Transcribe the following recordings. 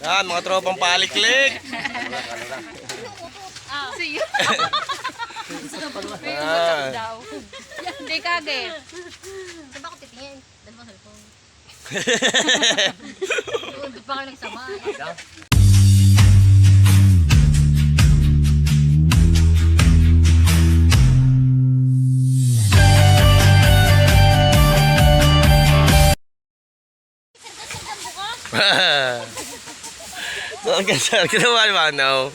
Yan, mga tropang paliklik. Siya. Hindi kage. Saan ba ako titingin? Dahil mo cellphone. Doon pa kayo nagsama. Sarga-sarga daw ay manaw.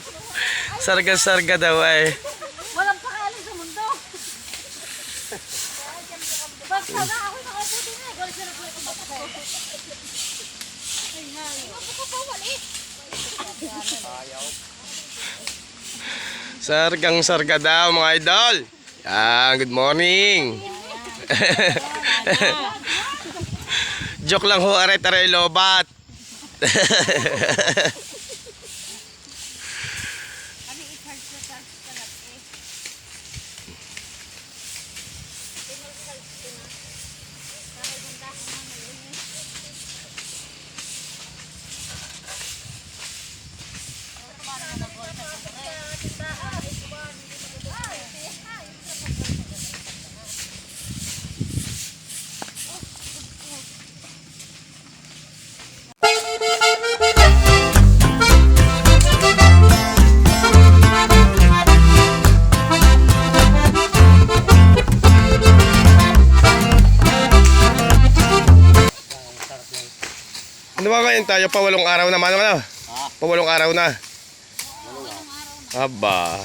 Sarga-sarga daw ay. Walang pakalim sa mundo. Pag sana ako nakabuti na. Galit na ako yung kapatid. Ay nga. Ako pa wali. Sargang-sarga daw mga idol. Yan, good morning. Joke lang ho, aray-taray lobat. Ano ba ngayon tayo? Pawalong araw naman ano? Pawalong araw na. Aba.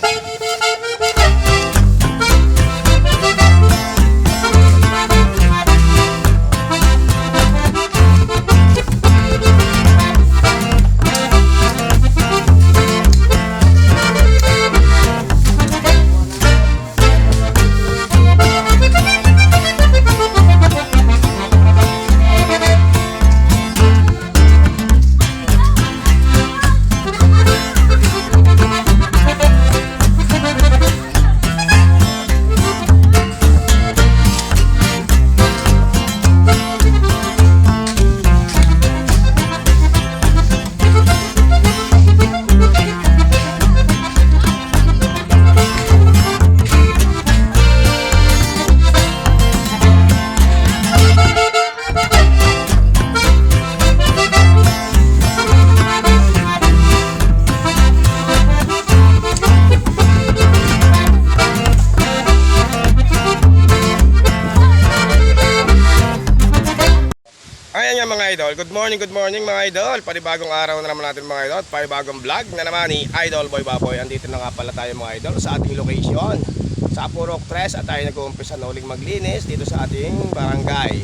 Ayan nga mga idol, good morning mga idol. Panibagong araw na naman natin mga idol. Panibagong vlog na naman ni Idol Boy Baboy. Andito na nga pala tayo mga idol sa ating location sa Purok 3 at tayo nag-uumpisa na uling maglinis dito sa ating barangay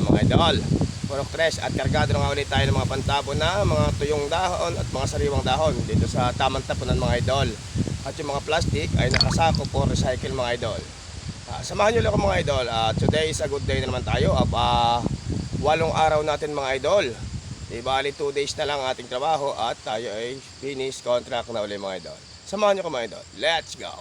mga idol, Purok 3. At kargado na nga ulit tayo ng mga pantapon na mga tuyong dahon at mga sariwang dahon dito sa tamang tapunan mga idol. At yung mga plastic ay nakasako for recycle mga idol. Samahan nyo lang ako mga idol. Today is a good day na naman tayo. 8 araw natin mga idol. Di bali 2 days na lang ating trabaho at tayo ay finish contract na ulit mga idol. Samahan nyo ko mga idol. Let's go!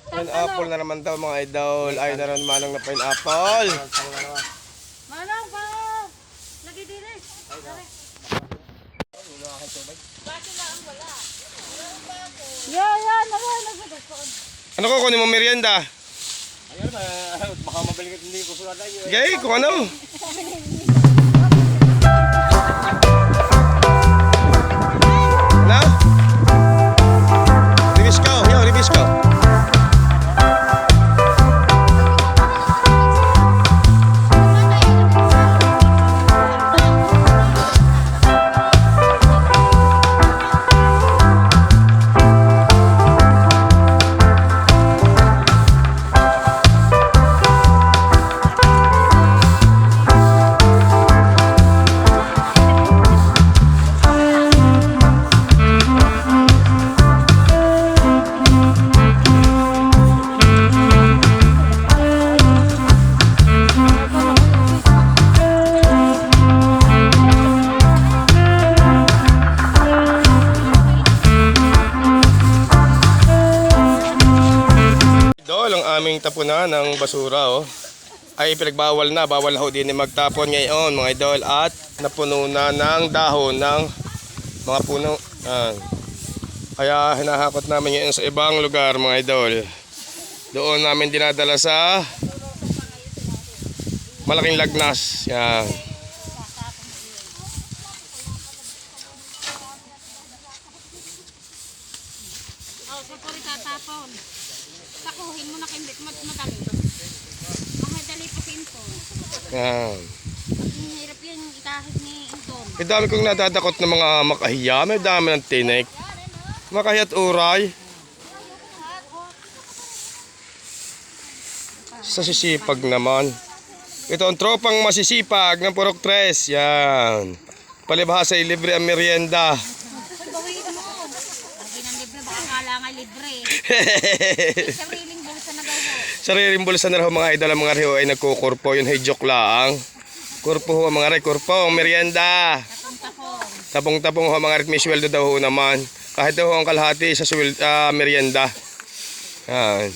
Pineapple na naman daw mga idol. Ay na rin manong na pineapple. Manang pa! Lagi din eh. Yan, nagsagot ko. Ano ko kunin mo merienda? Ayun, baka mabalik at hindi ko sulatan yun. Gay, kung ano? Ano? Ribisco, yo, ribisco. Idol, ang aming tapunan ng basura ay pinagbawal na. Bawal na ho din magtapon ngayon mga idol. At napuno na ng dahon ng mga puno. Kaya hinahakot namin ngayon sa ibang lugar mga idol. Doon namin dinadala sa malaking lagnas. Yan. Oh, sa puri tatapon. Takuhin mo na kimbit mo madali. Mahadali pa si Inton. Yan. Ang hirap yan ikahit ni Inton. May dami kong nadadakot ng mga makahiya. May dami ng tinik. Makahiya at uray. Sa sisipag naman. Ito ang tropang masisipag ng Purok 3. Yan. Palibhasa ay libre ang merienda. Lagi ng libre, baka kala nga libre. Sariling bulsa na daw ho. Sariling bulsa na raw mga idol ang mga riho ay nagkukurpo. Yun ay joke lang. Kurpo ho mga re, kurpo, merienda. Tapong-tapong. Tapong-tapong ho mga re, may sweldo daw ho naman. Kahit daw ho ang kalahati sa merienda. Yan.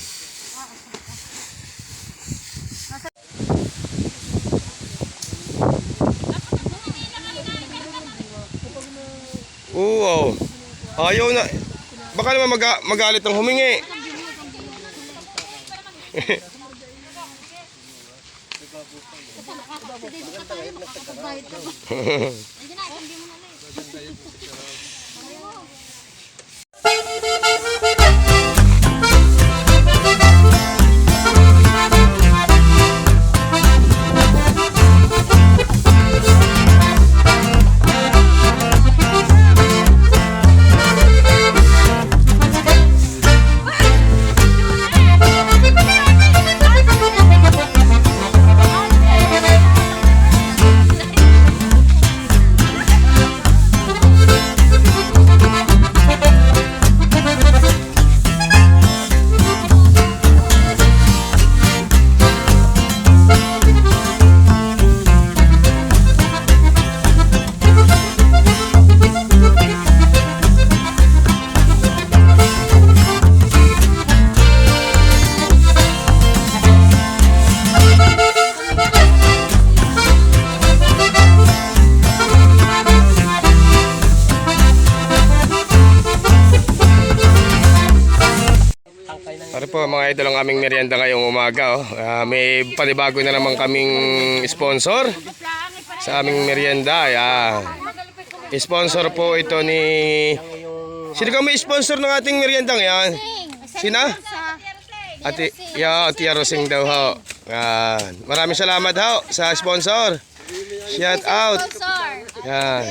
Oo. Ayaw na. Baka naman magalit ng humingi. Pare po mga idol ang aming merienda ngayong umaga. May panibago na naman kaming sponsor sa aming merienda. Ayan. Sponsor po ito ni... Sino ka may sponsor ng ating merienda ngayon? Sina? Ate Rosing daw ho. Ayan. Maraming salamat ho sa sponsor. Shout out. Ayan.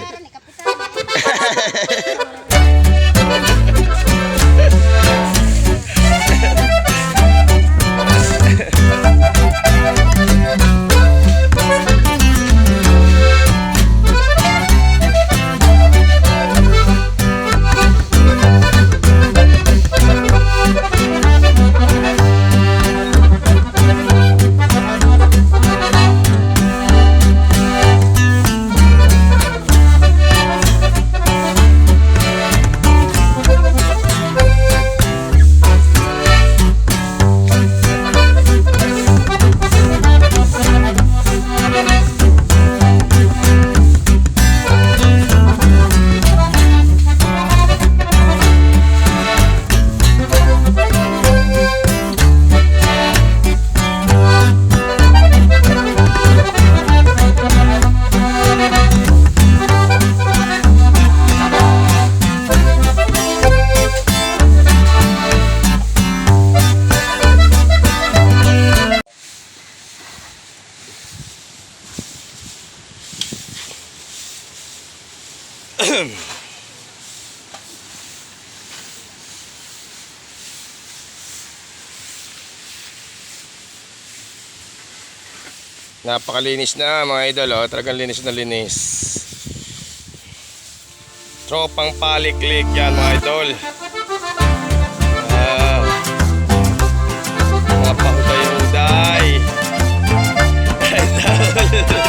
Napakalinis na mga idol, oh. Talagang linis na linis. Tropang paliklik yan mga idol. Wow. Mga pahuday-huday. Idol.